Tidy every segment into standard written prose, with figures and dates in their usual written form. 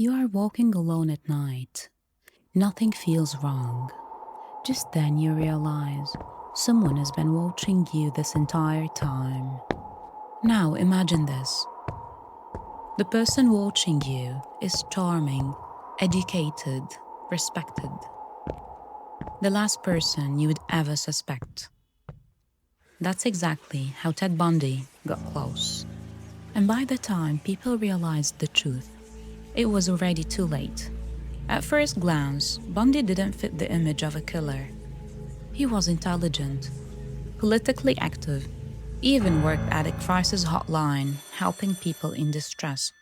You are walking alone at night. Nothing feels wrong. Just then you realize someone has been watching you this entire time. Now imagine this. The person watching you is charming, educated, respected. The last person you would ever suspect. That's exactly how Ted Bundy got close. And by the time people realized the truth, it was already too late. At first glance, Bundy didn't fit the image of a killer. He was intelligent, politically active, even worked at a crisis hotline, helping people in distress.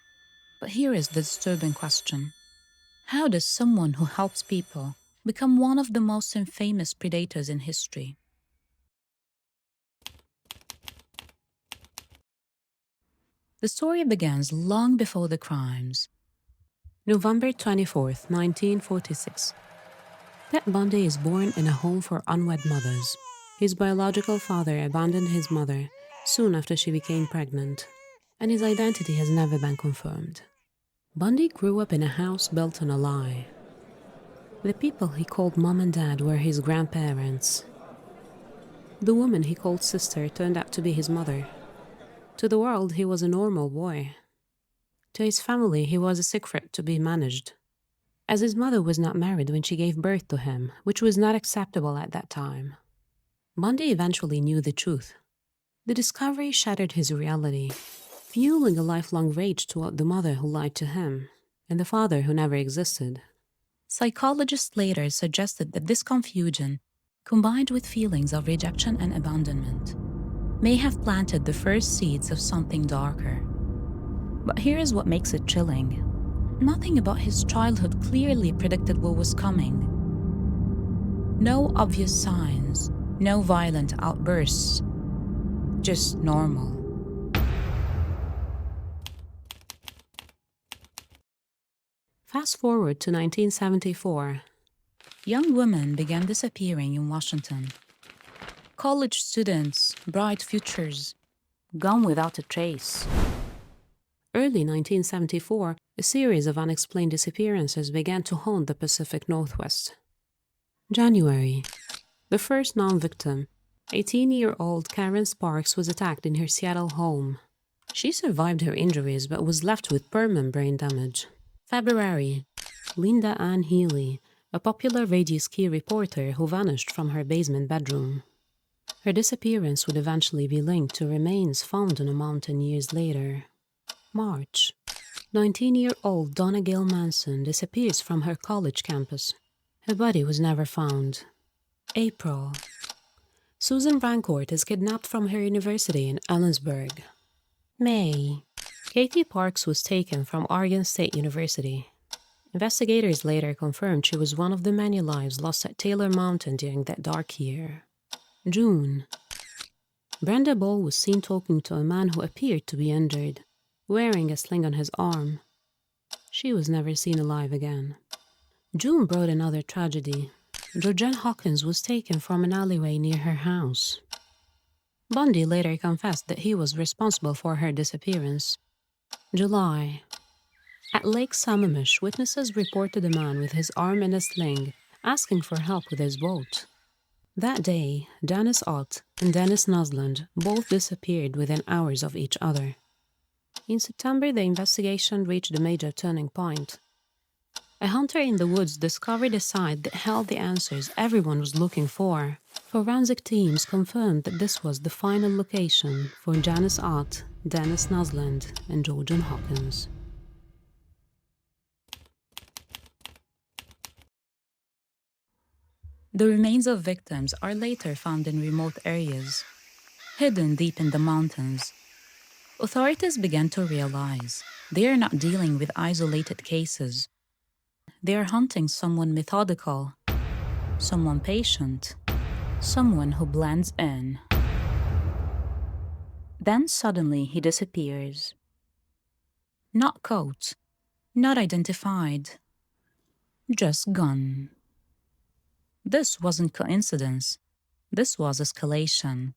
But here is the disturbing question. How does someone who helps people become one of the most infamous predators in history? The story begins long before the crimes. November 24th, 1946. Ted Bundy is born in a home for unwed mothers. His biological father abandoned his mother soon after she became pregnant, and his identity has never been confirmed. Bundy grew up in a house built on a lie. The people he called mom and dad were his grandparents. The woman he called sister turned out to be his mother. To the world, he was a normal boy. To his family, he was a secret to be managed, as his mother was not married when she gave birth to him, which was not acceptable at that time. Bundy eventually knew the truth. The discovery shattered his reality, fueling a lifelong rage toward the mother who lied to him and the father who never existed. Psychologists later suggested that this confusion, combined with feelings of rejection and abandonment, may have planted the first seeds of something darker. But here is what makes it chilling. Nothing about his childhood clearly predicted what was coming. No obvious signs, no violent outbursts, just normal. Fast forward to 1974. Young women began disappearing in Washington. College students, bright futures, gone without a trace. Early 1974, a series of unexplained disappearances began to haunt the Pacific Northwest. January. The first non-victim, 18-year-old Karen Sparks, was attacked in her Seattle home. She survived her injuries but was left with permanent brain damage. February. Linda Ann Healy, a popular radio ski reporter who vanished from her basement bedroom. Her disappearance would eventually be linked to remains found on a mountain years later. March. 19-year-old Donna Gail Manson disappears from her college campus. Her body was never found. April. Susan Rancourt is kidnapped from her university in Ellensburg. May. Katie Parks was taken from Oregon State University. Investigators later confirmed she was one of the many lives lost at Taylor Mountain during that dark year. June. Brenda Ball was seen talking to a man who appeared to be injured, wearing a sling on his arm. She was never seen alive again. June brought another tragedy. Georgette Hawkins was taken from an alleyway near her house. Bundy later confessed that he was responsible for her disappearance. July. At Lake Sammamish, witnesses reported a man with his arm in a sling asking for help with his boat. That day, Dennis Ott and Dennis Nusland both disappeared within hours of each other. In September, the investigation reached a major turning point. A hunter in the woods discovered a site that held the answers everyone was looking for. Forensic teams confirmed that this was the final location for Janice Ott, Dennis Nusland, and Georgian Hawkins. The remains of victims are later found in remote areas, hidden deep in the mountains. Authorities began to realize they are not dealing with isolated cases. They are hunting someone methodical, someone patient, someone who blends in. Then suddenly he disappears. Not caught, not identified, just gone. This wasn't coincidence. This was escalation.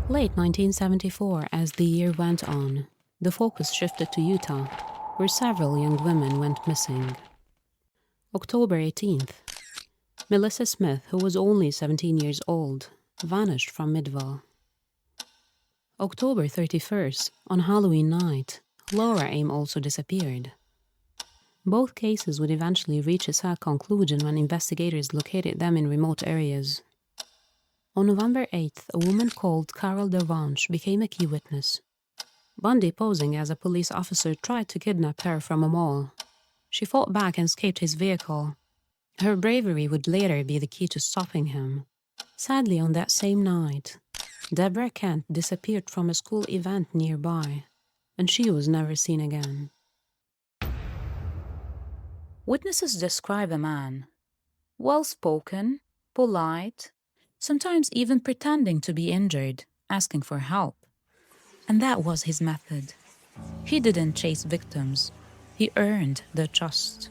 Late 1974, as the year went on, the focus shifted to Utah. where several young women went missing. October 18th. Melissa Smith, who was only 17 years old, vanished from Midvale. October 31st, on Halloween night, Laura Aim also disappeared. Both cases would eventually reach a sad conclusion when investigators located them in remote areas. On November 8th, a woman called Carol Devanche became a key witness. Bundy, posing as a police officer, tried to kidnap her from a mall. She fought back and escaped his vehicle. Her bravery would later be the key to stopping him. Sadly, on that same night, Deborah Kent disappeared from a school event nearby, and she was never seen again. Witnesses describe a man, well-spoken, polite, sometimes even pretending to be injured, asking for help. And that was his method. He didn't chase victims. He earned their trust.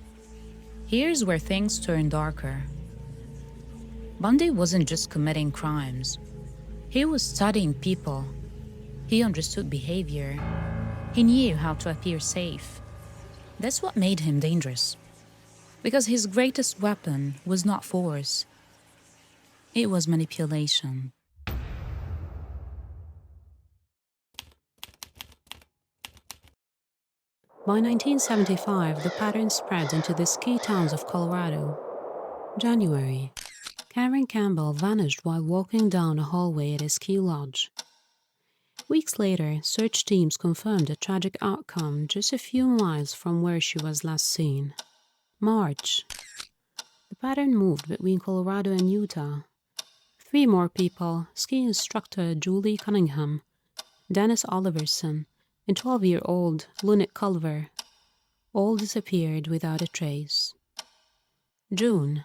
Here's where things turn darker. Bundy wasn't just committing crimes. He was studying people. He understood behavior. He knew how to appear safe. That's what made him dangerous. Because his greatest weapon was not force. It was manipulation. By 1975, the pattern spread into the ski towns of Colorado. January. Karen Campbell vanished while walking down a hallway at a ski lodge. Weeks later, search teams confirmed a tragic outcome just a few miles from where she was last seen. March. The pattern moved between Colorado and Utah. 3 more people, ski instructor Julie Cunningham, Dennis Oliverson, and 12-year-old Lynette Culver, all disappeared without a trace. June.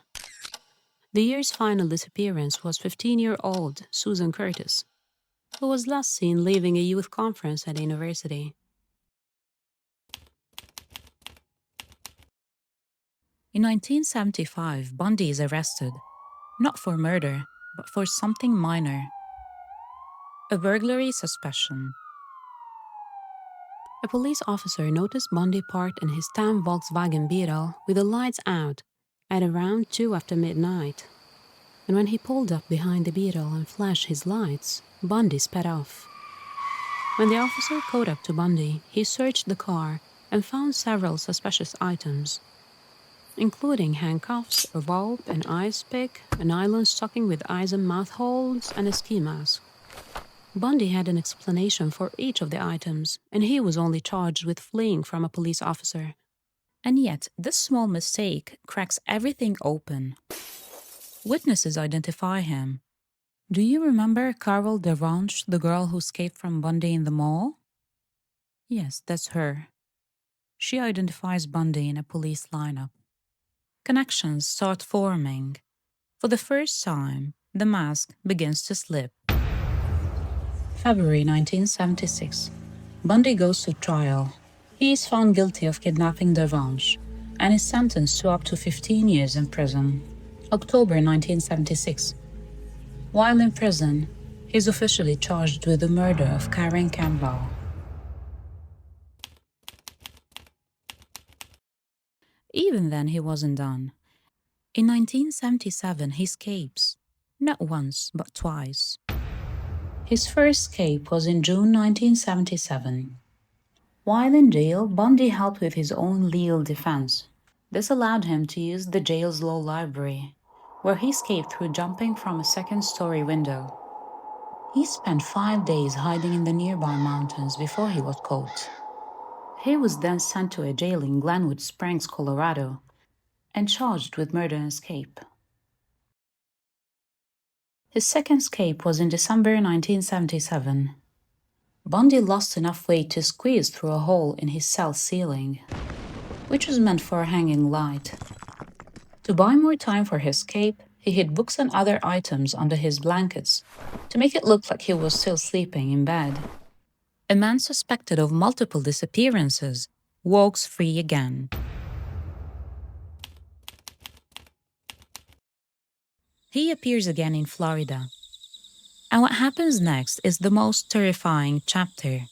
The year's final disappearance was 15-year-old Susan Curtis, who was last seen leaving a youth conference at a university. In 1975, Bundy is arrested, not for murder, but for something minor. A burglary suspicion. A police officer noticed Bundy parked in his tan Volkswagen Beetle with the lights out at around 2 after midnight. And when he pulled up behind the Beetle and flashed his lights, Bundy sped off. When the officer caught up to Bundy, he searched the car and found several suspicious items, including handcuffs, a rope, an ice pick, a nylon stocking with eyes and mouth holes, and a ski mask. Bundy had an explanation for each of the items, and he was only charged with fleeing from a police officer. And yet, this small mistake cracks everything open. Witnesses identify him. Do you remember Carol Devanche, the girl who escaped from Bundy in the mall? Yes, that's her. She identifies Bundy in a police lineup. Connections start forming. For the first time, the mask begins to slip. February 1976. Bundy goes to trial. He is found guilty of kidnapping Devanche and is sentenced to up to 15 years in prison. October 1976. While in prison, he is officially charged with the murder of Karen Campbell. Even then, he wasn't done. In 1977, he escapes, not once, but twice. His first escape was in June 1977. While in jail, Bundy helped with his own legal defense. This allowed him to use the jail's law library, where he escaped through jumping from a second-story window. He spent 5 days hiding in the nearby mountains before he was caught. He was then sent to a jail in Glenwood Springs, Colorado, and charged with murder and escape. His second escape was in December 1977. Bundy lost enough weight to squeeze through a hole in his cell ceiling, which was meant for a hanging light. To buy more time for his escape, he hid books and other items under his blankets to make it look like he was still sleeping in bed. A man suspected of multiple disappearances walks free again. He appears again in Florida. And what happens next is the most terrifying chapter.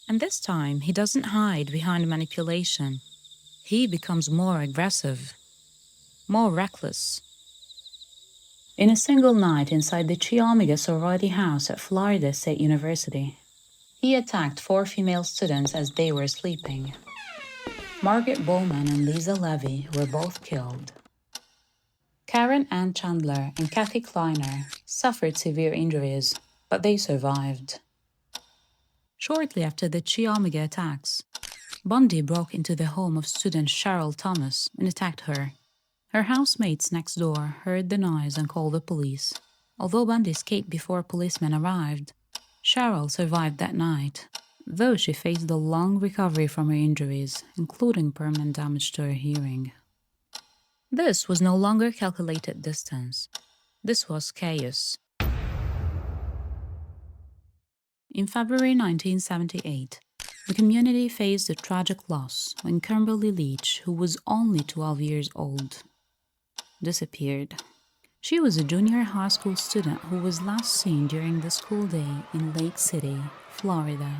And this time, he doesn't hide behind manipulation. He becomes more aggressive, more reckless. In a single night inside the Chi Omega sorority house at Florida State University, he attacked 4 female students as they were sleeping. Margaret Bowman and Lisa Levy were both killed. Karen Ann Chandler and Kathy Kleiner suffered severe injuries, but they survived. Shortly after the Chi Omega attacks, Bundy broke into the home of student Cheryl Thomas and attacked her. Her housemates next door heard the noise and called the police. Although Bundy escaped before policemen arrived, Cheryl survived that night, though she faced a long recovery from her injuries, including permanent damage to her hearing. This was no longer calculated distance. This was chaos. In February 1978, the community faced a tragic loss when Kimberly Leach, who was only 12 years old, disappeared. She was a junior high school student who was last seen during the school day in Lake City, Florida.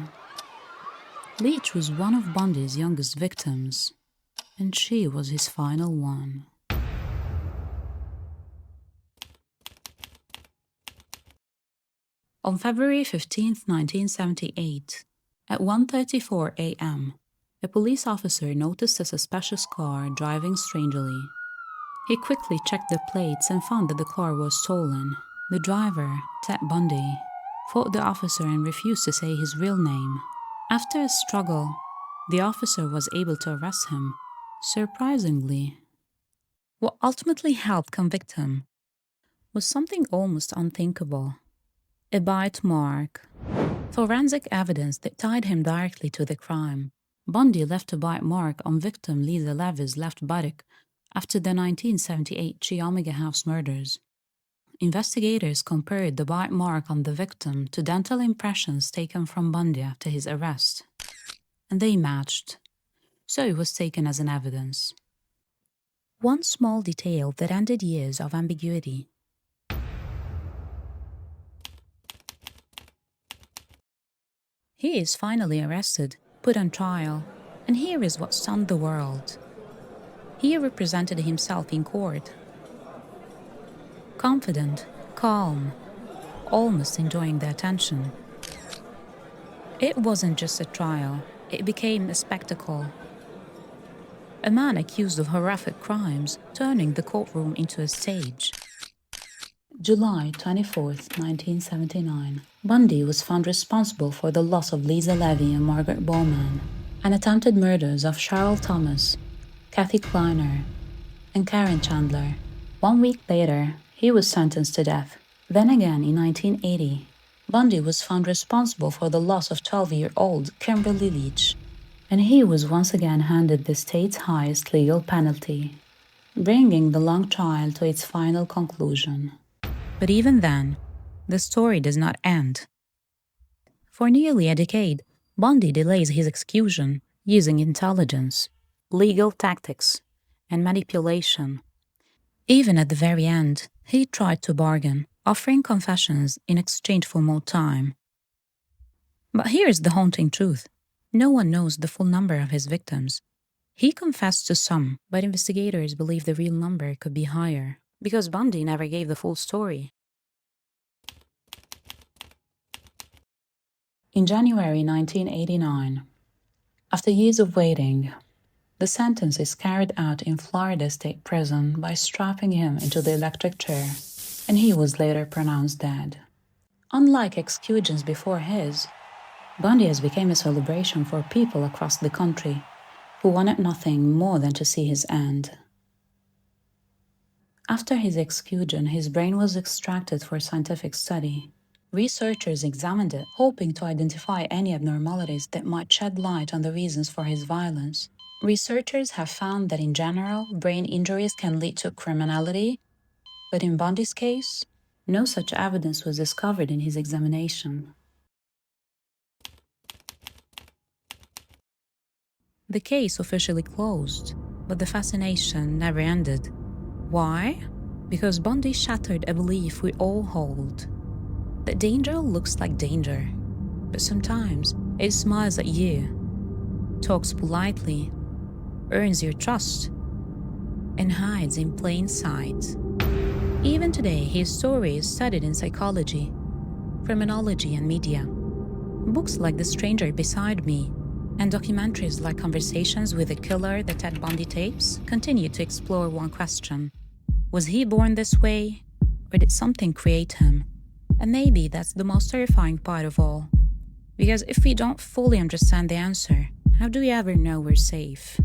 Leach was one of Bundy's youngest victims, and she was his final one. On February 15, 1978, at 1:34 a.m., a police officer noticed a suspicious car driving strangely. He quickly checked the plates and found that the car was stolen. The driver, Ted Bundy, fought the officer and refused to say his real name. After a struggle, the officer was able to arrest him, surprisingly. What ultimately helped convict him was something almost unthinkable: a bite mark. Forensic evidence that tied him directly to the crime. Bundy left a bite mark on victim Lisa Levy's left buttock after the 1978 Chi Omega House murders. Investigators compared the bite mark on the victim to dental impressions taken from Bundy after his arrest, and they matched, so it was taken as an evidence. One small detail that ended years of ambiguity. He is finally arrested, put on trial, and here is what stunned the world. He represented himself in court. Confident, calm, almost enjoying the attention. It wasn't just a trial, it became a spectacle. A man accused of horrific crimes, turning the courtroom into a stage. July 24, 1979. Bundy was found responsible for the loss of Lisa Levy and Margaret Bowman, and attempted murders of Cheryl Thomas, Kathy Kleiner, and Karen Chandler. 1 week later, he was sentenced to death. Then again, in 1980, Bundy was found responsible for the loss of 12-year-old Kimberly Leach, and he was once again handed the state's highest legal penalty, bringing the long trial to its final conclusion. But even then, the story does not end. For nearly a decade, Bundy delays his execution using intelligence, legal tactics, and manipulation. Even at the very end, he tried to bargain, offering confessions in exchange for more time. But here's the haunting truth. No one knows the full number of his victims. He confessed to some, but investigators believe the real number could be higher, because Bundy never gave the full story. In January 1989, after years of waiting, the sentence is carried out in Florida State Prison by strapping him into the electric chair, and he was later pronounced dead. Unlike executions before his, Bundy has become a celebration for people across the country who wanted nothing more than to see his end. After his execution, his brain was extracted for scientific study. Researchers examined it, hoping to identify any abnormalities that might shed light on the reasons for his violence. Researchers have found that in general, brain injuries can lead to criminality, but in Bundy's case, no such evidence was discovered in his examination. The case officially closed, but the fascination never ended. Why? Because Bundy shattered a belief we all hold, that danger looks like danger. But sometimes it smiles at you, talks politely, earns your trust, and hides in plain sight. Even today, his story is studied in psychology, criminology, and media. Books like The Stranger Beside Me and documentaries like Conversations with the Killer, the Ted Bundy tapes, continue to explore one question. Was he born this way, or did something create him? And maybe that's the most terrifying part of all. Because if we don't fully understand the answer, how do we ever know we're safe?